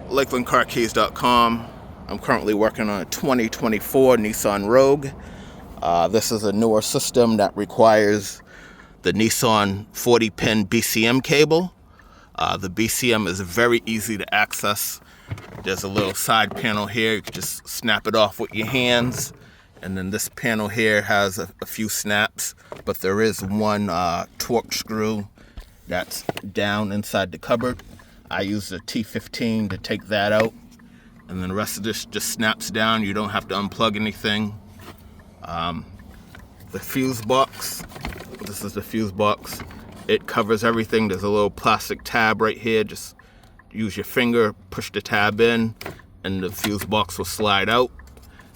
LakelandCarKeys.com. I'm currently working on a 2024 Nissan Rouge. This is a newer system that requires the Nissan 40-pin BCM cable. The BCM is very easy to access. There's a little side panel here. You can just snap it off with your hands. And then this panel here has a few snaps, but there is one torque screw that's down inside the cupboard. I use the T15 to take that out, and then the rest of this just snaps down. You don't have to unplug anything. The fuse box, this is the fuse box. It covers everything. There's a little plastic tab right here. Just use your finger, push the tab in, and the fuse box will slide out.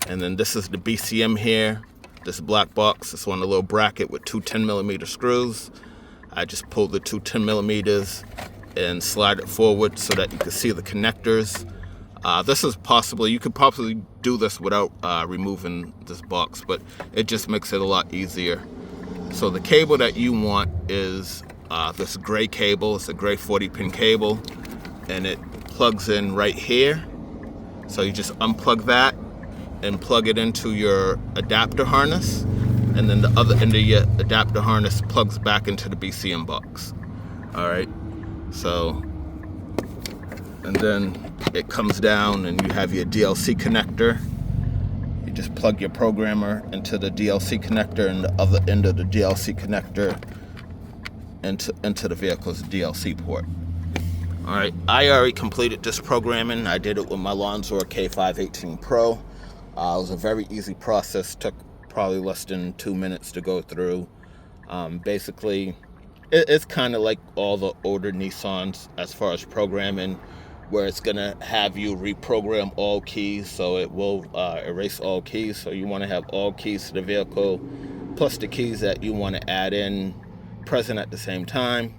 And then this is the BCM here, this black box. This one, a little bracket with two 10mm screws. I just pulled the two 10mm and slide it forward so that you can see the connectors. This is possible, you could possibly do this without removing this box, but it just makes it a lot easier. So the cable that you want is this gray cable. It's a gray 40-pin cable, and it plugs in right here. So you just unplug that and plug it into your adapter harness, and then the other end of your adapter harness plugs back into the BCM box. All right. So, and then it comes down and you have your DLC connector. You just plug your programmer into the DLC connector, and the other end of the DLC connector into the vehicle's DLC port. All right, I already completed this programming. I did it with my Lonsdor K518 Pro. It was a very easy process. Took probably less than 2 minutes to go through. Basically, it's kind of like all the older Nissans as far as programming, where it's going to have you reprogram all keys, so it will erase all keys. So you want to have all keys to the vehicle, plus the keys that you want to add in present at the same time.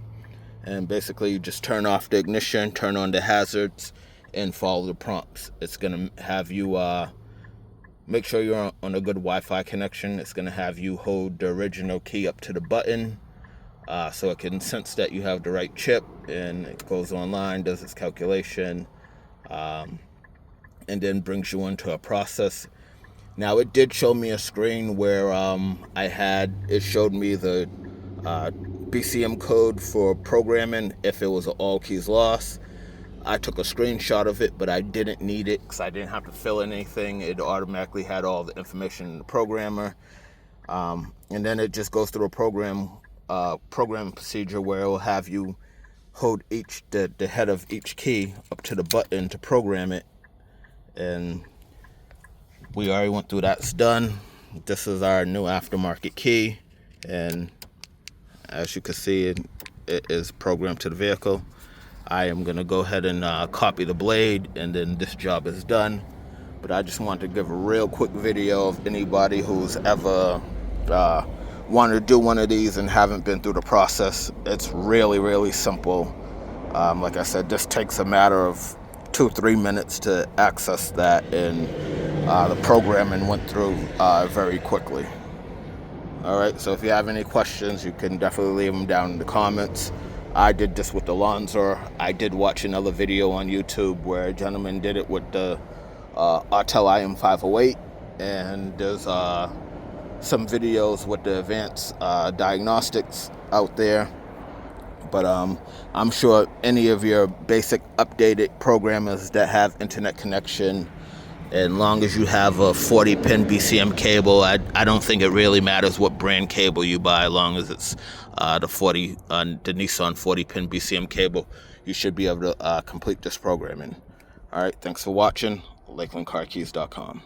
And basically, you just turn off the ignition, turn on the hazards, and follow the prompts. It's going to have you make sure you're on a good Wi-Fi connection. It's going to have you hold the original key up to the button, so it can sense that you have the right chip, and it goes online, does its calculation, and then brings you into a process. Now, it did show me a screen where it showed me the BCM code for programming if it was an all keys loss. I took a screenshot of it, but I didn't need it because I didn't have to fill in anything. It automatically had all the information in the programmer. And then it just goes through a program procedure where it will have you hold the head of each key up to the button to program it. And we already went through that. It's done. This is our new aftermarket key, and as you can see, it is programmed to the vehicle. I am going to go ahead and copy the blade, and then this job is done. But I just wanted to give a real quick video of anybody who's ever wanted to do one of these and haven't been through the process. It's really, really simple. Like I said, this takes a matter of 2-3 minutes to access that, and the programming went through very quickly. All right, so if you have any questions, you can definitely leave them down in the comments. I did this with the Lonsdor. I did watch another video on YouTube where a gentleman did it with the Autel IM508, and there's some videos with the advanced diagnostics out there. But I'm sure any of your basic updated programmers that have internet connection, as long as you have a 40-pin BCM cable, I don't think it really matters what brand cable you buy, as long as it's the Nissan 40-pin BCM cable, you should be able to complete this programming. All right, thanks for watching. LakelandCarKeys.com.